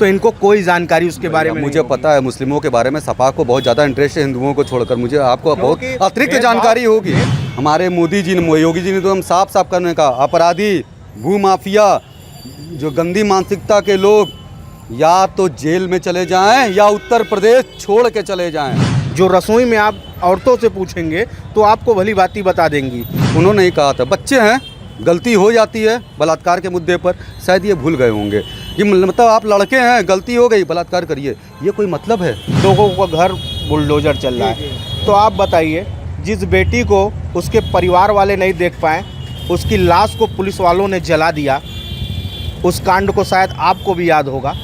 तो इनको कोई जानकारी उसके बारे में मुझे पता है मुस्लिमों के बारे में, सपा को बहुत ज़्यादा इंटरेस्ट है हिंदुओं को छोड़कर। मुझे आपको बहुत क्योंकि अतिरिक्त जानकारी होगी। हमारे मोदी जी ने, योगी जी ने तो हम साफ साफ करने का, अपराधी, भूमाफिया, जो गंदी मानसिकता के लोग या तो जेल में चले जाएं या उत्तर प्रदेश छोड़ के चले जाएं। जो रसोई में आप औरतों से पूछेंगे तो आपको भली बात बता देंगी। उन्होंने ही कहा था बच्चे हैं, गलती हो जाती है बलात्कार के मुद्दे पर, शायद ये भूल गए होंगे। ये मतलब आप लड़के हैं, गलती हो गई, बलात्कार करिए, ये कोई मतलब है? लोगों का घर बुलडोजर चल रहा है। तो आप बताइए, जिस बेटी को उसके परिवार वाले नहीं देख पाए, उसकी लाश को पुलिस वालों ने जला दिया, उस कांड को शायद आपको भी याद होगा।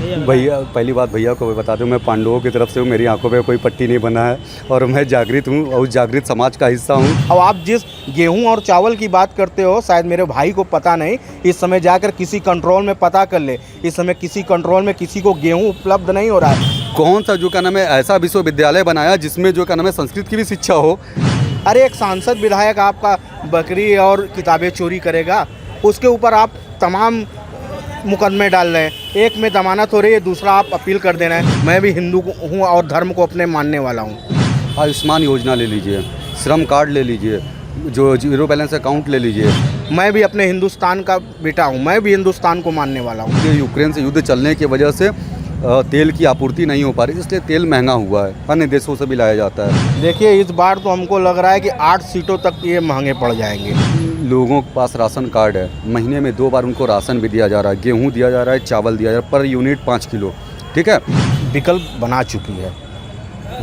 भैया, पहली बात भैया को बता दूं, मैं पांडवों की तरफ से हूँ, मेरी आंखों पे कोई पट्टी नहीं बना है और मैं जागृत हूँ और जागृत समाज का हिस्सा हूँ। अब आप जिस गेहूं और चावल की बात करते हो, शायद मेरे भाई को पता नहीं, इस समय जाकर किसी कंट्रोल में पता कर ले, इस समय किसी कंट्रोल में किसी को गेहूं उपलब्ध नहीं हो रहा है। कौन सा जो क्या नाम है ऐसा विश्वविद्यालय बनाया जिसमें जो क्या नाम है संस्कृत की भी शिक्षा हो? अरे एक सांसद विधायक आपका बकरी और किताबें चोरी करेगा, उसके ऊपर आप तमाम मुकदमे डाल रहे हैं। एक में जमानत हो रही है, दूसरा आप अपील कर दे रहे हैं। मैं भी हिंदू हूँ और धर्म को अपने मानने वाला हूँ। आयुष्मान योजना ले लीजिए, श्रम कार्ड ले लीजिए, जो जीरो बैलेंस अकाउंट ले लीजिए। मैं भी अपने हिंदुस्तान का बेटा हूँ, मैं भी हिंदुस्तान को मानने वाला हूँ। ये यूक्रेन से युद्ध चलने की वजह से तेल की आपूर्ति नहीं हो पा रही, इसलिए तेल महंगा हुआ है, अन्य देशों से भी लाया जाता है। देखिए, इस बार तो हमको लग रहा है कि 8 सीटों तक ये महंगे पड़ जाएंगे। लोगों के पास राशन कार्ड है, महीने में 2 बार उनको राशन भी दिया जा रहा है, गेहूं दिया जा रहा है, चावल दिया जा रहा है, पर यूनिट 5 किलो, ठीक है। विकल्प बना चुकी है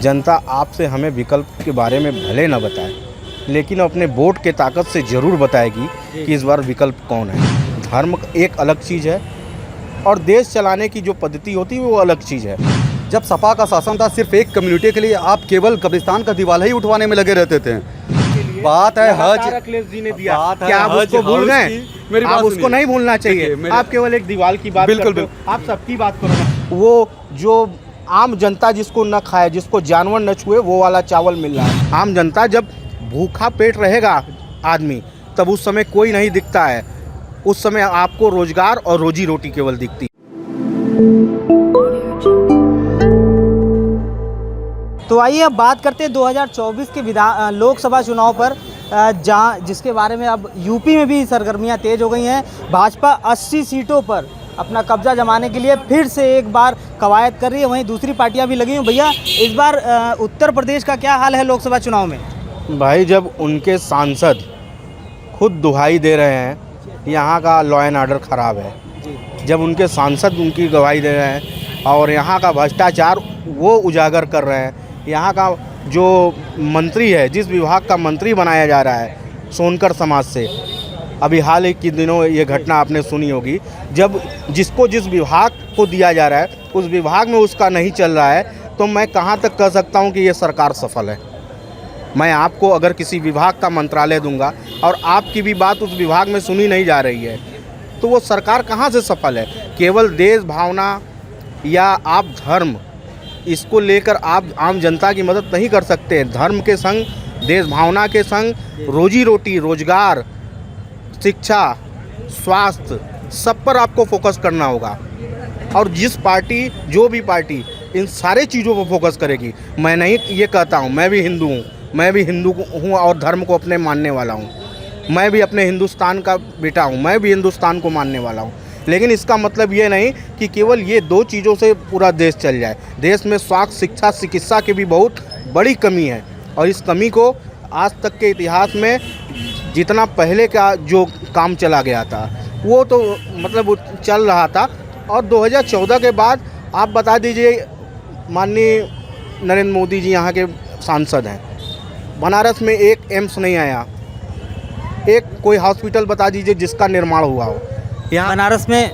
जनता। आपसे हमें विकल्प के बारे में भले न बताए, लेकिन अपने वोट के ताकत से ज़रूर बताएगी कि इस बार विकल्प कौन है। धर्म एक अलग चीज़ है और देश चलाने की जो पद्धति होती है वो अलग चीज़ है। जब सपा का शासन था, सिर्फ एक कम्युनिटी के लिए आप केवल कब्रिस्तान का दिवाला ही उठवाने में लगे रहते थे। बात है हज, अखिलेश जी ने दिया, क्या आप उसको भूल गए? आप उसको नहीं भूलना चाहिए। आप केवल एक दीवार की बात करते हो, आप सबकी बात करो ना। वो जो आम जनता जिसको न खाए, जिसको जानवर न छुए, वो वाला चावल मिल रहा है। आम जनता जब भूखा पेट रहेगा आदमी, तब उस समय कोई नहीं दिखता है। उस समय आपको रोजगार और रोजी रोटी केवल दिखती। तो आइए अब बात करते हैं 2024 के लोकसभा चुनाव पर, जहां जिसके बारे में अब यूपी में भी सरगर्मियां तेज हो गई हैं। भाजपा 80 सीटों पर अपना कब्जा जमाने के लिए फिर से एक बार कवायद कर रही है, वहीं दूसरी पार्टियां भी लगी हुई। भैया, इस बार उत्तर प्रदेश का क्या हाल है लोकसभा चुनाव में? भाई, जब उनके सांसद खुद दुहाई दे रहे हैं यहाँ का लॉ एंड ऑर्डर ख़राब है, जब उनके सांसद उनकी गवाही दे रहे हैं और यहाँ का भ्रष्टाचार वो उजागर कर रहे हैं, यहाँ का जो मंत्री है, जिस विभाग का मंत्री बनाया जा रहा है सोनकर समाज से, अभी हाल ही के दिनों ये घटना आपने सुनी होगी, जब जिसको जिस विभाग को दिया जा रहा है उस विभाग में उसका नहीं चल रहा है, तो मैं कहाँ तक कह सकता हूँ कि ये सरकार सफल है। मैं आपको अगर किसी विभाग का मंत्रालय दूंगा और आपकी भी बात उस विभाग में सुनी नहीं जा रही है, तो वो सरकार कहाँ से सफल है? केवल देश भावना या आप धर्म, इसको लेकर आप आम जनता की मदद नहीं कर सकते। धर्म के संग, देश भावना के संग, रोजी रोटी, रोजगार, शिक्षा, स्वास्थ्य, सब पर आपको फोकस करना होगा। और जिस पार्टी, जो भी पार्टी इन सारे चीज़ों पर फोकस करेगी, मैं नहीं ये कहता हूँ, मैं भी हिंदू हूँ, मैं भी हिंदू हूँ और धर्म को अपने मानने वाला हूँ, मैं भी अपने हिंदुस्तान का बेटा हूँ, मैं भी हिंदुस्तान को मानने वाला हूँ। लेकिन इसका मतलब ये नहीं कि केवल ये 2 चीज़ों से पूरा देश चल जाए। देश में स्वास्थ्य, शिक्षा, चिकित्सा की भी बहुत बड़ी कमी है और इस कमी को आज तक के इतिहास में जितना पहले का जो काम चला गया था वो तो मतलब चल रहा था। और 2014 के बाद आप बता दीजिए, माननीय नरेंद्र मोदी जी यहाँ के सांसद हैं, बनारस में एक एम्स नहीं आया, एक कोई हॉस्पिटल बता दीजिए जिसका निर्माण हुआ हो। यहाँ बनारस में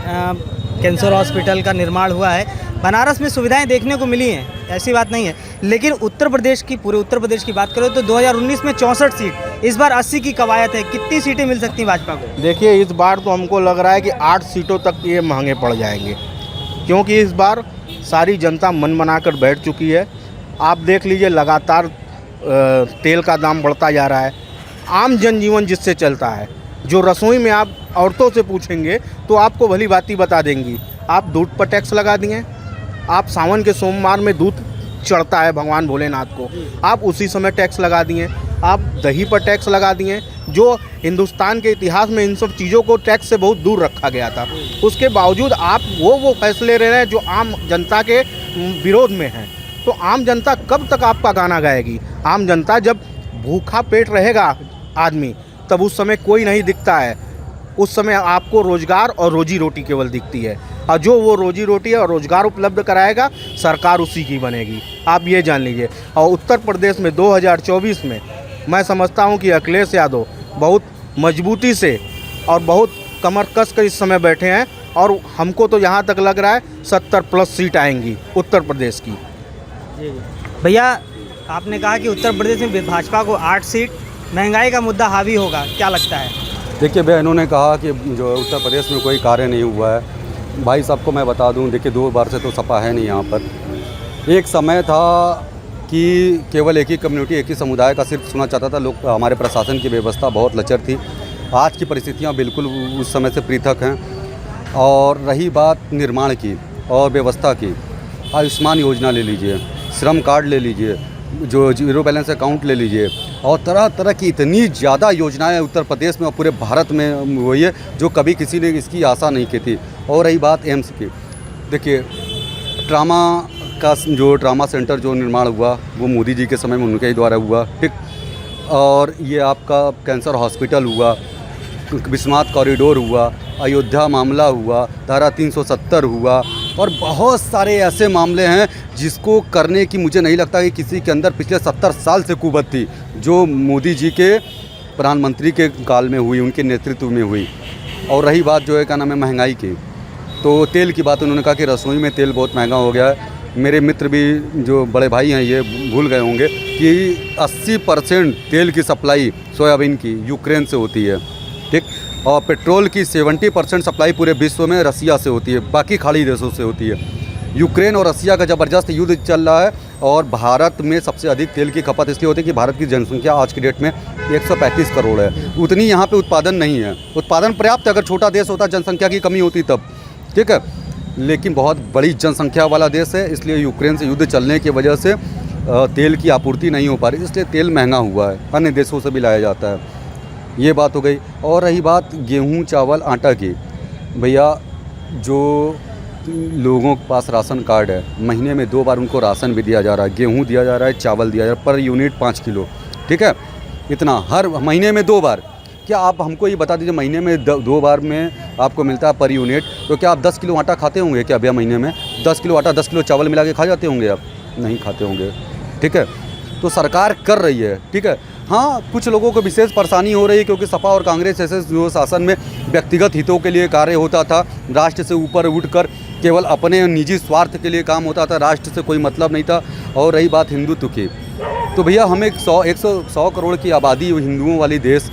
कैंसर हॉस्पिटल का निर्माण हुआ है, बनारस में सुविधाएं देखने को मिली हैं, ऐसी बात नहीं है। लेकिन उत्तर प्रदेश की, पूरे उत्तर प्रदेश की बात करें तो 2019 में 64 सीट, इस बार 80 की कवायद है। कितनी सीटें मिल सकती हैं भाजपा को? देखिए, इस बार तो हमको लग रहा है कि 8 सीटों तक ये महंगे पड़ जाएंगे, क्योंकि इस बार सारी जनता मन बनाकर बैठ चुकी है। आप देख लीजिए, लगातार तेल का दाम बढ़ता जा रहा है। आम जनजीवन जिससे चलता है, जो रसोई में आप औरतों से पूछेंगे तो आपको भली बात बता देंगी आप दूध पर टैक्स लगा दिए। आप सावन के सोमवार में दूध चढ़ता है भगवान भोलेनाथ को, आप उसी समय टैक्स लगा दिए। आप दही पर टैक्स लगा दिए, जो हिंदुस्तान के इतिहास में इन सब चीज़ों को टैक्स से बहुत दूर रखा गया था। उसके बावजूद आप वो फैसले ले रहे हैं जो आम जनता के विरोध में हैं। तो आम जनता कब तक आपका गाना गाएगी? आम जनता जब भूखा पेट रहेगा आदमी, तब उस समय कोई नहीं दिखता है। उस समय आपको रोज़गार और रोजी रोटी केवल दिखती है, और जो वो रोजी रोटी और रोज़गार उपलब्ध कराएगा सरकार उसी की बनेगी, आप ये जान लीजिए। और उत्तर प्रदेश में 2024 में मैं समझता हूँ कि अखिलेश यादव बहुत मजबूती से और बहुत कमर कस कर इस समय बैठे हैं, और हमको तो यहाँ तक लग रहा है 70+ सीट आएंगी उत्तर प्रदेश की। भैया, आपने कहा कि उत्तर प्रदेश में भाजपा को 8 सीट, महंगाई का मुद्दा हावी होगा, क्या लगता है? देखिए भैया, इन्होंने कहा कि जो उत्तर प्रदेश में कोई कार्य नहीं हुआ है। भाई सबको मैं बता दूं, देखिए 2 बार से तो सपा है नहीं यहाँ पर। एक समय था कि केवल एक ही कम्युनिटी, एक ही समुदाय का सिर्फ सुना चाहता था लोग। हमारे प्रशासन की व्यवस्था बहुत लचर थी। आज की परिस्थितियाँ बिल्कुल उस समय से पृथक हैं। और रही बात निर्माण की और व्यवस्था की, आयुष्मान योजना ले लीजिए, श्रम कार्ड ले लीजिए, जो जीरो बैलेंस अकाउंट ले लीजिए, और तरह तरह की इतनी ज़्यादा योजनाएं उत्तर प्रदेश में और पूरे भारत में हुई है जो कभी किसी ने इसकी आशा नहीं की थी। और रही बात एम्स की, देखिए ट्रामा सेंटर जो निर्माण हुआ वो मोदी जी के समय में उनके ही द्वारा हुआ, ठीक। और ये आपका कैंसर हॉस्पिटल हुआ, विश्वनाथ कॉरिडोर हुआ, अयोध्या मामला हुआ, धारा 370 हुआ, और बहुत सारे ऐसे मामले हैं जिसको करने की मुझे नहीं लगता कि किसी के अंदर पिछले 70 साल से कुवत थी, जो मोदी जी के प्रधानमंत्री के काल में हुई, उनके नेतृत्व में हुई। और रही बात जो है क्या नाम है महंगाई की, तो तेल की बात उन्होंने कहा कि रसोई में तेल बहुत महंगा हो गया है। मेरे मित्र भी जो बड़े भाई हैं ये भूल गए होंगे कि 80% तेल की सप्लाई सोयाबीन की यूक्रेन से होती है, ठीक। और पेट्रोल की 70% सप्लाई पूरे विश्व में रसिया से होती है, बाकी खाड़ी देशों से होती है। यूक्रेन और रसिया का ज़बरदस्त युद्ध चल रहा है, और भारत में सबसे अधिक तेल की खपत इसलिए होती है कि भारत की जनसंख्या आज की डेट में 135 करोड़ है। उतनी यहाँ पे उत्पादन नहीं है। उत्पादन पर्याप्त, अगर छोटा देश होता, जनसंख्या की कमी होती तब, ठीक है, लेकिन बहुत बड़ी जनसंख्या वाला देश है, इसलिए यूक्रेन से युद्ध चलने की वजह से तेल की आपूर्ति नहीं हो पा रही, इसलिए तेल महंगा हुआ है। अन्य देशों से भी लाया जाता है, ये बात हो गई। और रही बात गेहूं, चावल, आटा की, भैया जो लोगों के पास राशन कार्ड है, महीने में 2 बार उनको राशन भी दिया जा रहा है, गेहूं दिया जा रहा है, चावल दिया जा रहा है, पर यूनिट 5 किलो, ठीक है, इतना हर महीने में 2 बार। क्या आप हमको ये बता दीजिए, महीने में 2 बार में आपको मिलता है पर यूनिट, तो क्या आप 10 किलो आटा खाते होंगे क्या भैया? महीने में 10 किलो आटा 10 किलो चावल मिला के खा जाते होंगे आप? नहीं खाते होंगे, ठीक है। तो सरकार कर रही है, ठीक है। हाँ, कुछ लोगों को विशेष परेशानी हो रही है क्योंकि सपा और कांग्रेस ऐसे जो शासन में व्यक्तिगत हितों के लिए कार्य होता था, राष्ट्र से ऊपर उठकर केवल अपने निजी स्वार्थ के लिए काम होता था, राष्ट्र से कोई मतलब नहीं था। और रही बात हिंदुत्व की, तो भैया हम 100 करोड़ की आबादी हिंदुओं वाली देश,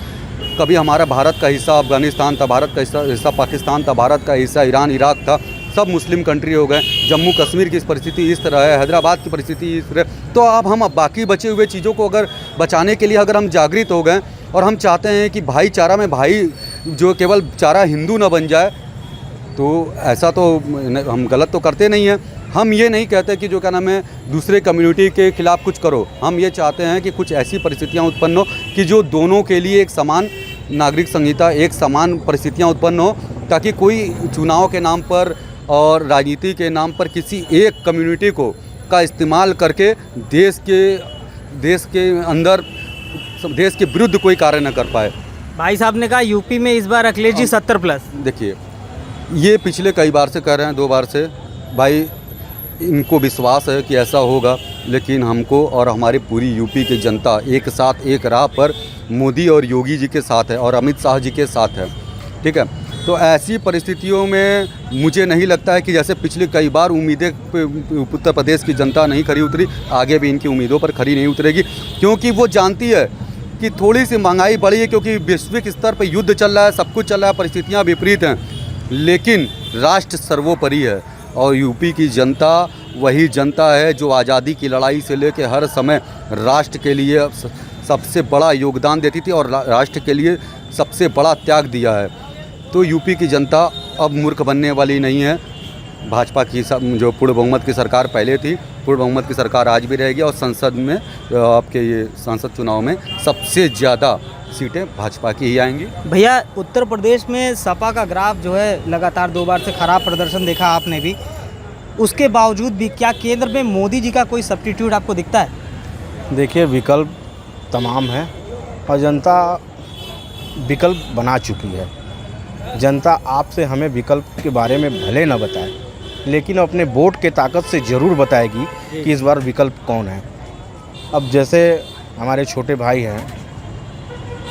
कभी हमारा भारत का हिस्सा अफगानिस्तान था, भारत का हिस्सा पाकिस्तान था, भारत का हिस्सा ईरान, इराक था, सब मुस्लिम कंट्री हो गए। जम्मू कश्मीर की परिस्थिति इस तरह है, हैदराबाद की परिस्थिति इस तरह। तो अब हम बाकी बचे हुए चीज़ों को अगर बचाने के लिए अगर हम जागृत हो गए और हम चाहते हैं कि भाईचारा में भाई जो केवल चारा हिंदू न बन जाए, तो ऐसा तो हम गलत तो करते नहीं हैं। हम ये नहीं कहते कि जो क्या नाम है दूसरे कम्युनिटी के खिलाफ कुछ करो, हम ये चाहते हैं कि कुछ ऐसी परिस्थितियाँ उत्पन्न हो कि जो दोनों के लिए एक समान नागरिक संहिता, एक समान परिस्थितियाँ उत्पन्न हो, ताकि कोई चुनाव के नाम पर और राजनीति के नाम पर किसी एक कम्युनिटी को का इस्तेमाल करके देश के अंदर देश के विरुद्ध कोई कार्य न कर पाए। भाई साहब ने कहा यूपी में इस बार अखिलेश जी 70+। देखिए, ये पिछले कई बार से कर रहे हैं, 2 बार से। भाई इनको विश्वास है कि ऐसा होगा, लेकिन हमको और हमारी पूरी यूपी की जनता एक साथ एक राह पर मोदी और योगी जी के साथ है और अमित शाह जी के साथ है, ठीक है। तो ऐसी परिस्थितियों में मुझे नहीं लगता है कि जैसे पिछले कई बार उम्मीदें उत्तर प्रदेश की जनता नहीं खरी उतरी, आगे भी इनकी उम्मीदों पर खरी नहीं उतरेगी, क्योंकि वो जानती है कि थोड़ी सी महंगाई बढ़ी है, क्योंकि वैश्विक स्तर पर युद्ध चल रहा है, सब कुछ चल रहा है, परिस्थितियाँ विपरीत हैं, लेकिन राष्ट्र सर्वोपरि है। और यूपी की जनता वही जनता है जो आज़ादी की लड़ाई से लेकर हर समय राष्ट्र के लिए सबसे बड़ा योगदान देती थी और राष्ट्र के लिए सबसे बड़ा त्याग दिया है। तो यूपी की जनता अब मूर्ख बनने वाली नहीं है। भाजपा की जो पूर्ण बहुमत की सरकार पहले थी, पूर्ण बहुमत की सरकार आज भी रहेगी और संसद में आपके ये संसद चुनाव में सबसे ज़्यादा सीटें भाजपा की ही आएंगी। भैया उत्तर प्रदेश में सपा का ग्राफ जो है लगातार 2 बार से खराब प्रदर्शन देखा आपने भी, उसके बावजूद भी क्या केंद्र में मोदी जी का कोई सब्स्टिट्यूट आपको दिखता है? देखिए, विकल्प तमाम हैं और जनता विकल्प बना चुकी है। जनता आपसे हमें विकल्प के बारे में भले न बताए, लेकिन अपने वोट के ताकत से ज़रूर बताएगी कि इस बार विकल्प कौन है। अब जैसे हमारे छोटे भाई हैं,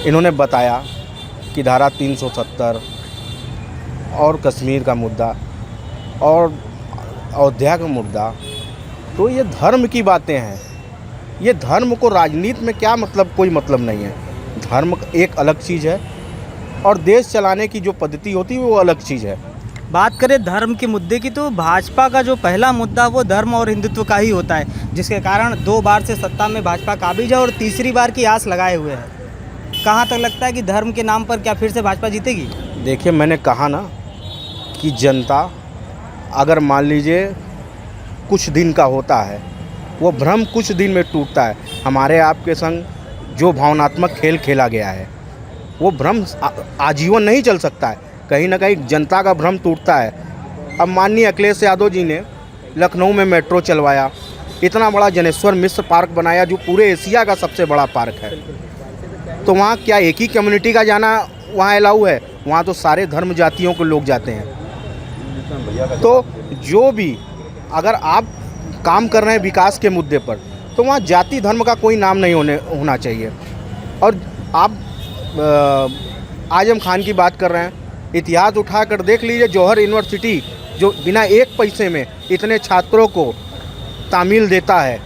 इन्होंने बताया कि धारा 370 और कश्मीर का मुद्दा और अयोध्या का मुद्दा, तो ये धर्म की बातें हैं। ये धर्म को राजनीति में क्या मतलब, कोई मतलब नहीं है। धर्म एक अलग चीज़ है और देश चलाने की जो पद्धति होती है वो अलग चीज़ है। बात करें धर्म के मुद्दे की, तो भाजपा का जो पहला मुद्दा वो धर्म और हिंदुत्व का ही होता है, जिसके कारण 2 बार से सत्ता में भाजपा काबिज है और तीसरी बार की आस लगाए हुए है। कहाँ तक लगता है कि धर्म के नाम पर क्या फिर से भाजपा जीतेगी? देखिए, मैंने कहा ना कि जनता अगर मान लीजिए कुछ दिन का होता है, वो भ्रम कुछ दिन में टूटता है। हमारे आपके संग जो भावनात्मक खेल खेला गया है वो भ्रम आजीवन नहीं चल सकता है। कहीं ना कहीं जनता का भ्रम टूटता है। अब माननीय अखिलेश यादव जी ने लखनऊ में मेट्रो चलवाया, इतना बड़ा जनेश्वर मिश्र पार्क बनाया जो पूरे एशिया का सबसे बड़ा पार्क है। तो वहाँ क्या एक ही कम्युनिटी का जाना वहाँ अलाउ है? वहाँ तो सारे धर्म जातियों के लोग जाते हैं। तो जो भी अगर आप काम कर रहे हैं विकास के मुद्दे पर, तो वहाँ जाति धर्म का कोई नाम नहीं होना चाहिए। और आप आजम खान की बात कर रहे हैं, इतिहास उठा कर देख लीजिए। जौहर यूनिवर्सिटी जो बिना एक पैसे में इतने छात्रों को तामील देता है,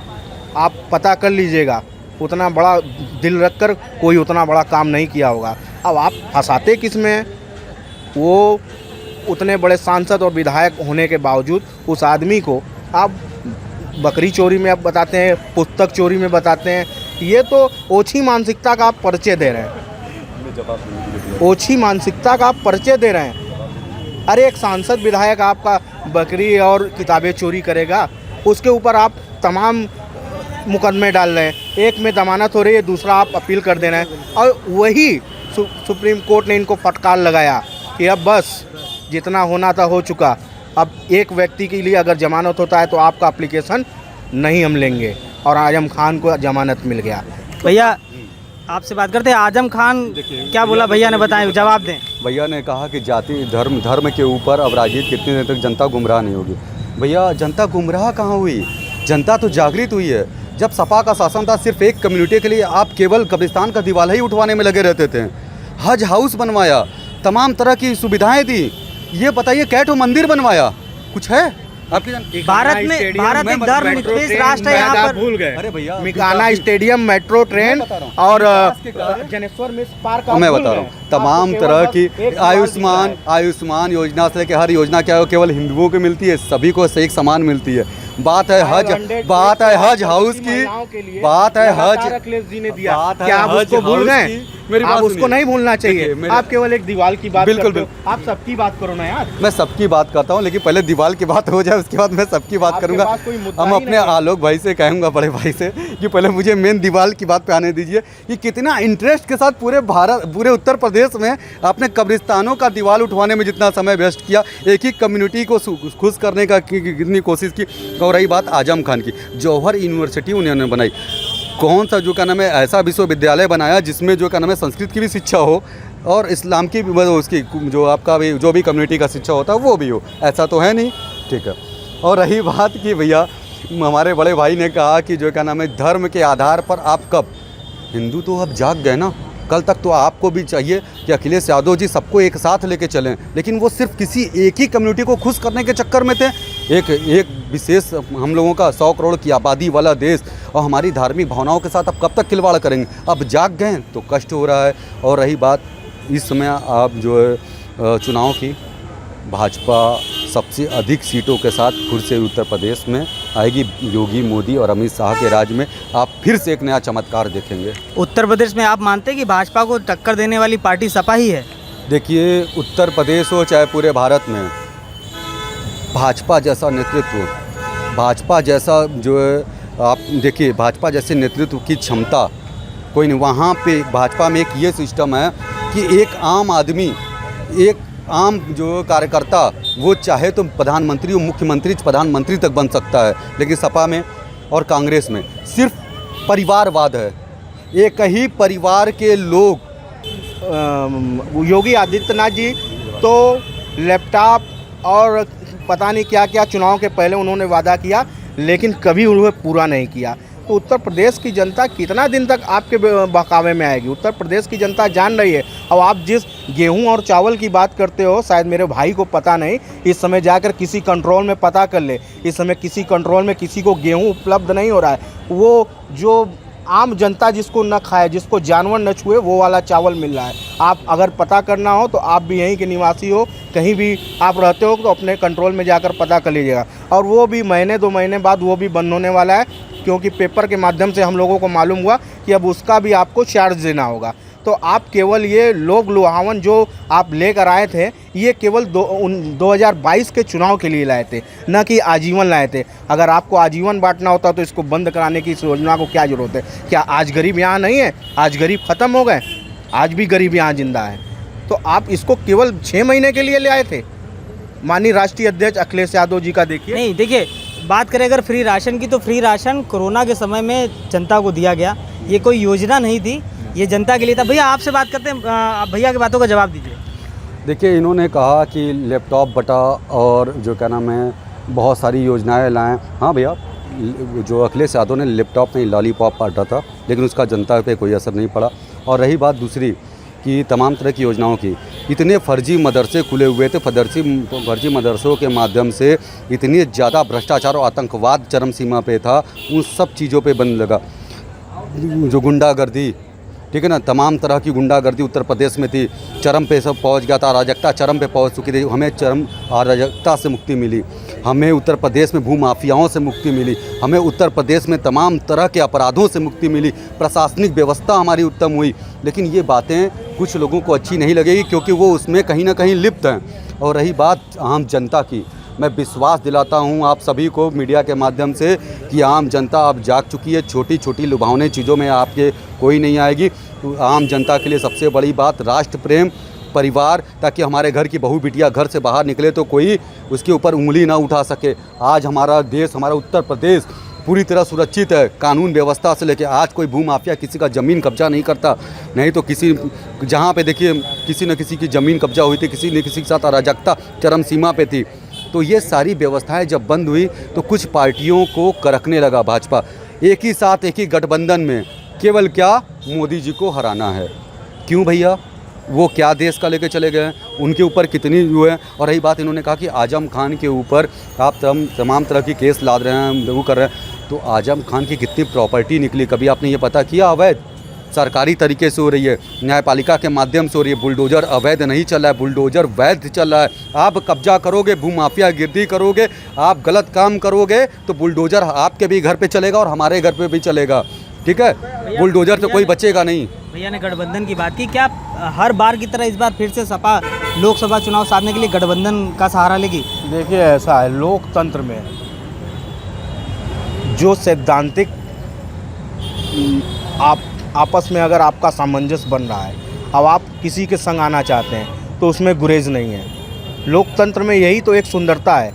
आप पता कर लीजिएगा। उतना बड़ा दिल रखकर कोई उतना बड़ा काम नहीं किया होगा। अब आप फंसाते किस में हैं? वो उतने बड़े सांसद और विधायक होने के बावजूद उस आदमी को आप बकरी चोरी में आप बताते हैं, पुस्तक चोरी में बताते हैं। ये तो ओछी मानसिकता का आप परिचय दे रहे हैं। ओछी मानसिकता का आप परिचय दे रहे हैं। अरे एक सांसद विधायक आपका बकरी और किताबें चोरी करेगा, उसके ऊपर आप तमाम मुकदमे डाल रहे हैं। एक में जमानत हो रही है, दूसरा आप अपील कर दे रहे हैं। और वही सुप्रीम कोर्ट ने इनको फटकार लगाया कि अब बस जितना होना था हो चुका। अब एक व्यक्ति के लिए अगर जमानत होता है तो आपका एप्लीकेशन नहीं हम लेंगे, और आजम खान को जमानत मिल गया। भैया आपसे बात करते हैं, आजम खान क्या बोला भैया ने, बताएं, जवाब दें। भैया ने कहा कि जाति धर्म के ऊपर अब राजनीति कितनी देर तक जनता गुमराह नहीं होगी। भैया जनता गुमराह कहाँ हुई? जनता तो जागृत हुई है। जब सपा का शासन था, सिर्फ एक कम्युनिटी के लिए आप केवल कब्रिस्तान का दीवार ही उठवाने में लगे रहते थे। हज हाउस बनवाया, तमाम तरह की सुविधाएं दी। ये बताइए कैठो मंदिर बनवाया, कुछ है आपकी? भारत में एक धर्म निरपेक्ष राष्ट्र है, यहाँ पर भूल गए। अरे भैया, मिकाना स्टेडियम, मेट्रो ट्रेन और जनेश्वर मिश्र पार्क। मैं बता रहा हूँ, तमाम तरह की आयुष्मान योजना से लेकर हर योजना क्या है, केवल हिंदुओं को मिलती है, सभी को एक समान मिलती है। बात है हज हाउस की, बात है हज, अखिलेश जी ने दिया, क्या आप उसको भूल गए? आप उसको नहीं भूलना चाहिए। आप केवल एक दीवार की बात करते हो। आप सबकी बात करो ना यार। मैं सबकी बात करता हूँ, लेकिन पहले दीवार की बात हो जाए, उसके बाद मैं सबकी बात करूंगा। हम अपने आलोक भाई से कहूँगा, बड़े भाई से, कि पहले मुझे मेन दीवार की बात पे आने दीजिए कि कितना इंटरेस्ट के साथ पूरे उत्तर प्रदेश में आपने कब्रिस्तानों का दीवार उठवाने में जितना समय वेस्ट किया, एक ही कम्युनिटी को खुश करने का कितनी कोशिश की। और रही बात आजम खान की, जौहर यूनिवर्सिटी उन्होंने बनाई, कौन सा जो का नाम है ऐसा विश्वविद्यालय बनाया जिसमें जो का नाम है संस्कृत की भी शिक्षा हो और इस्लाम की भी, उसकी जो आपका भी जो भी कम्युनिटी का शिक्षा होता है वो भी हो। ऐसा तो है नहीं, ठीक है। और रही बात कि भैया हमारे बड़े भाई ने कहा कि जो क्या नाम है धर्म के आधार पर आप कब, हिंदू तो अब जाग गए ना। कल तक तो आपको भी चाहिए कि अखिलेश यादव जी सबको एक साथ लेके चलें, लेकिन वो सिर्फ किसी एक ही कम्युनिटी को खुश करने के चक्कर में थे। एक विशेष हम लोगों का 100 करोड़ की आबादी वाला देश और हमारी धार्मिक भावनाओं के साथ अब कब तक खिलवाड़ करेंगे? अब जाग गए तो कष्ट हो रहा है। और रही बात इस समय आप जो है चुनाव की, भाजपा सबसे अधिक सीटों के साथ फिर से उत्तर प्रदेश में आएगी। योगी, मोदी और अमित शाह के राज में आप फिर से एक नया चमत्कार देखेंगे। उत्तर प्रदेश में आप मानते हैं कि भाजपा को टक्कर देने वाली पार्टी सपा ही है? देखिए, उत्तर प्रदेश हो चाहे पूरे भारत में, भाजपा जैसा नेतृत्व, भाजपा जैसा जो है, आप देखिए भाजपा जैसे नेतृत्व की क्षमता कोई नहीं। वहाँ पे भाजपा में एक ये सिस्टम है कि एक आम आदमी, एक आम जो कार्यकर्ता, वो चाहे तो प्रधानमंत्री और मुख्यमंत्री प्रधानमंत्री तक बन सकता है, लेकिन सपा में और कांग्रेस में सिर्फ परिवारवाद है। एक ही परिवार के लोग, योगी आदित्यनाथ जी तो लैपटॉप और पता नहीं क्या क्या चुनाव के पहले उन्होंने वादा किया, लेकिन कभी उन्होंने पूरा नहीं किया। तो उत्तर प्रदेश की जनता कितना दिन तक आपके बहकावे में आएगी? उत्तर प्रदेश की जनता जान रही है। अब आप जिस गेहूं और चावल की बात करते हो, शायद मेरे भाई को पता नहीं, इस समय जाकर किसी कंट्रोल में पता कर ले, इस समय किसी कंट्रोल में किसी को गेहूं उपलब्ध नहीं हो रहा है। वो जो आम जनता जिसको न खाए, जिसको जानवर न छुए, वो वाला चावल मिल रहा है। आप अगर पता करना हो तो आप भी यहीं के निवासी हो, कहीं भी आप रहते हो तो अपने कंट्रोल में जाकर पता कर लीजिएगा। और वो भी महीने 2 महीने बाद वो भी बंद होने वाला है, क्योंकि पेपर के माध्यम से हम लोगों को मालूम हुआ कि अब उसका भी आपको चार्ज देना होगा। तो आप केवल ये लोक लुभावन जो आप लेकर आए थे, ये केवल 2022 के चुनाव के लिए लाए थे, न कि आजीवन लाए थे। अगर आपको आजीवन बांटना होता तो इसको बंद कराने की इस योजना को क्या ज़रूरत है? क्या आज गरीब यहाँ नहीं है? आज गरीब ख़त्म हो गए? आज भी गरीब यहाँ जिंदा है। तो आप इसको केवल 6 महीने के लिए ले आए थे। माननीय राष्ट्रीय अध्यक्ष अखिलेश यादव जी का देखिए, नहीं देखिए, बात करें अगर फ्री राशन की, तो फ्री राशन कोरोना के समय में जनता को दिया गया। ये कोई योजना नहीं थी, ये जनता के लिए था। भैया आपसे बात करते हैं, आप भैया की बातों का जवाब दीजिए। देखिए, इन्होंने कहा कि लैपटॉप बटा और जो क्या नाम है, बहुत सारी योजनाएं लाएं। हाँ भैया, जो अखिलेश यादव ने लैपटॉप नहीं लॉलीपॉप बांटा था, लेकिन उसका जनता पे कोई असर नहीं पड़ा। और रही बात दूसरी कि तमाम तरह की योजनाओं की, इतने फर्जी मदरसे खुले हुए थे, फर्जी मदरसों के माध्यम से इतनी ज़्यादा भ्रष्टाचार और आतंकवाद चरम सीमा पे था, उन सब चीज़ों पे बंद लगा। जो गुंडागर्दी, ठीक है ना, तमाम तरह की गुंडागर्दी उत्तर प्रदेश में थी, चरम पे सब पहुंच गया था, अराजकता चरम पे पहुंच चुकी थी। हमें चरम अराजकता से मुक्ति मिली, हमें उत्तर प्रदेश में भूमाफियाओं से मुक्ति मिली, हमें उत्तर प्रदेश में तमाम तरह के अपराधों से मुक्ति मिली, प्रशासनिक व्यवस्था हमारी उत्तम हुई। लेकिन ये बातें कुछ लोगों को अच्छी नहीं लगेगी, क्योंकि वो उसमें कहीं ना कहीं लिप्त हैं। और रही बात आम जनता की, मैं विश्वास दिलाता हूं आप सभी को मीडिया के माध्यम से कि आम जनता अब जाग चुकी है। छोटी छोटी लुभावने चीज़ों में आपके कोई नहीं आएगी। तो आम जनता के लिए सबसे बड़ी बात राष्ट्र प्रेम, परिवार, ताकि हमारे घर की बहू बिटिया घर से बाहर निकले तो कोई उसके ऊपर उंगली ना उठा सके। आज हमारा देश, हमारा उत्तर प्रदेश पूरी तरह सुरक्षित है, कानून व्यवस्था से लेकर। आज कोई भूमाफिया किसी का ज़मीन कब्जा नहीं करता। नहीं तो किसी, जहाँ पे देखिए किसी न किसी की ज़मीन कब्जा हुई थी, किसी न किसी के साथ अराजकता चरम सीमा पे थी। तो ये सारी व्यवस्थाएं जब बंद हुई तो कुछ पार्टियों को करकने लगा भाजपा। एक ही साथ, एक ही गठबंधन में केवल क्या मोदी जी को हराना है। क्यों भैया? वो क्या देश का लेके चले गए, उनके ऊपर कितनी जो है। और रही बात, इन्होंने कहा कि आजम खान के ऊपर आप तमाम तरह की केस लाद रहे हैं, वो कर रहे हैं। तो आजम खान की कितनी प्रॉपर्टी निकली, कभी आपने ये पता किया? अवैध सरकारी तरीके से हो रही है, न्यायपालिका के माध्यम से हो रही है। बुलडोजर अवैध नहीं चल रहा है, बुलडोजर वैध चल रहा है। आप कब्जा करोगे, भूमाफिया गिरदी करोगे, आप गलत काम करोगे तो बुलडोजर आपके भी घर पे चलेगा और हमारे घर पे भी चलेगा। ठीक है, बुलडोजर तो कोई बचेगा नहीं। भैया ने गठबंधन की बात की, क्या हर बार की तरह इस बार फिर से सपा लोकसभा चुनाव साधने के लिए गठबंधन का सहारा लेगी? देखिए ऐसा है, लोकतंत्र में जो सैद्धांतिक आप आपस में अगर आपका सामंजस्य बन रहा है, अब आप किसी के संग आना चाहते हैं तो उसमें गुरेज नहीं है। लोकतंत्र में यही तो एक सुंदरता है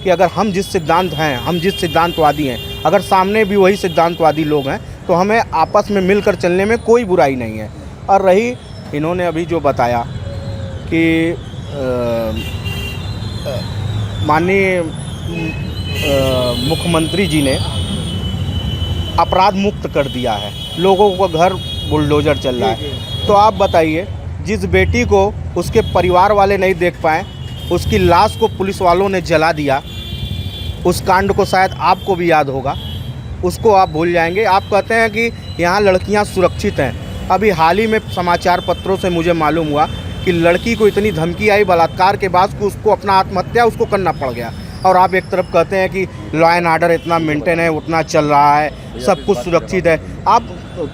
कि अगर हम जिस सिद्धांत हैं, हम जिस सिद्धांतवादी हैं, अगर सामने भी वही सिद्धांतवादी लोग हैं तो हमें आपस में मिलकर चलने में कोई बुराई नहीं है। और रही इन्होंने अभी जो बताया कि माननीय मुख्यमंत्री जी ने अपराध मुक्त कर दिया है, लोगों का घर बुलडोजर चल रहा है। तो आप बताइए, जिस बेटी को उसके परिवार वाले नहीं देख पाए, उसकी लाश को पुलिस वालों ने जला दिया, उस कांड को शायद आपको भी याद होगा, उसको आप भूल जाएंगे। आप कहते हैं कि यहाँ लड़कियाँ सुरक्षित हैं। अभी हाल ही में समाचार पत्रों से मुझे मालूम हुआ कि लड़की को इतनी धमकी आई बलात्कार के बाद कि उसको अपना आत्महत्या उसको करना पड़ गया। और आप एक तरफ कहते हैं कि लॉ एंड आर्डर इतना मेंटेन है, उतना चल रहा है, सब कुछ सुरक्षित है। आप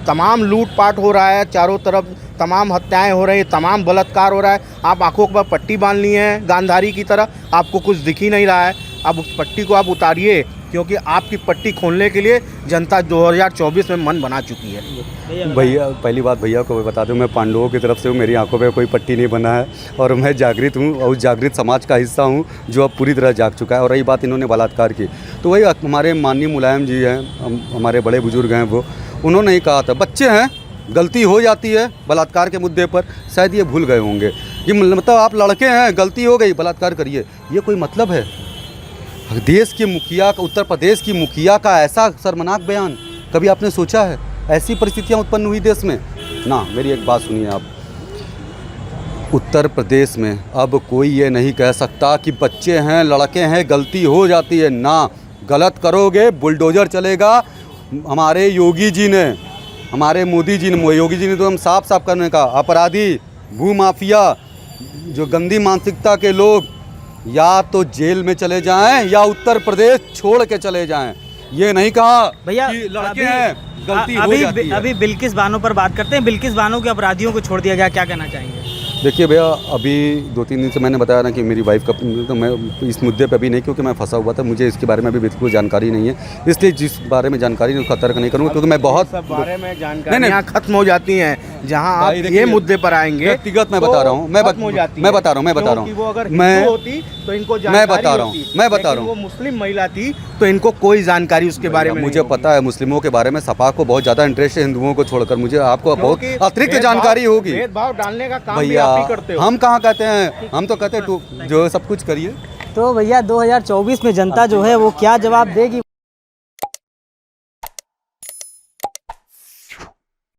तमाम लूटपाट हो रहा है चारों तरफ, तमाम हत्याएं हो रही हैं, तमाम बलात्कार हो रहा है। आप आंखों पर पट्टी बांध ली है गांधारी की तरह, आपको कुछ दिख ही नहीं रहा है। अब उस पट्टी को आप उतारिए, क्योंकि आपकी पट्टी खोलने के लिए जनता 2024 में मन बना चुकी है। भैया पहली बात भैया को मैं बता दूं, मैं पांडवों की तरफ से हूँ, मेरी आंखों पे कोई पट्टी नहीं बना है और मैं जागृत हूँ और उस जागृत समाज का हिस्सा हूँ जो अब पूरी तरह जाग चुका है। और रही बात इन्होंने बलात्कार की, तो वही हमारे माननीय मुलायम जी हैं, हमारे बड़े बुजुर्ग हैं, वो उन्होंने ही कहा था बच्चे हैं, गलती हो जाती है बलात्कार के मुद्दे पर, शायद ये भूल गए होंगे। ये मतलब आप लड़के हैं, गलती हो गई, बलात्कार करिए, ये कोई मतलब है? देश के मुखिया का, उत्तर प्रदेश की मुखिया का ऐसा शर्मनाक बयान कभी आपने सोचा है? ऐसी परिस्थितियां उत्पन्न हुई देश में ना। मेरी एक बात सुनिए आप, उत्तर प्रदेश में अब कोई ये नहीं कह सकता कि बच्चे हैं, लड़के हैं, गलती हो जाती है ना। गलत करोगे बुलडोजर चलेगा। हमारे योगी जी ने, हमारे मोदी जी ने, योगी जी ने तो हम साफ साफ करने का, अपराधी, भूमाफिया, जो गंदी मानसिकता के लोग या तो जेल में चले जाएं या उत्तर प्रदेश छोड़ के चले जाएं। ये नहीं कहा भैया कि लड़के हैं, गलती हो जाती है। अभी बिल्किस बानो पर बात करते हैं। बिल्किस बानो के अपराधियों को छोड़ दिया गया, क्या कहना चाहेंगे? देखिए भैया, अभी 2-3 दिन से मैंने बताया ना कि मेरी वाइफ का, तो मैं इस मुद्दे पे अभी नहीं, क्योंकि मैं फंसा हुआ था, मुझे इसके बारे में अभी बिल्कुल जानकारी नहीं है, इसलिए जिस बारे में जानकारी नहीं उसका तर्क नहीं करूँगा, क्योंकि मैं बहुत सब बारे में जानकारी यहाँ खत्म हो जाती हैं। जहाँ आप ये मुद्दे पर आएंगे, व्यक्तिगत मैं बता रहा हूँ, मैं बता रहा हूँ, मैं होती तो इनको मैं बता रहा हूँ, वो मुस्लिम महिला थी तो इनको कोई जानकारी उसके बारे में मुझे पता है। मुस्लिमों के बारे में सपा को बहुत ज़्यादा इंटरेस्ट है, हिंदुओं को छोड़कर मुझे आपको बहुत अतिरिक्त जानकारी होगी। भेदभाव डालने का काम भी भैया आप ही करते हो। हम कहाँ कहते हैं, हम तो कहते हैं जो सब कुछ करिए। तो भैया 2024 में जनता जो है वो क्या जवाब देगी?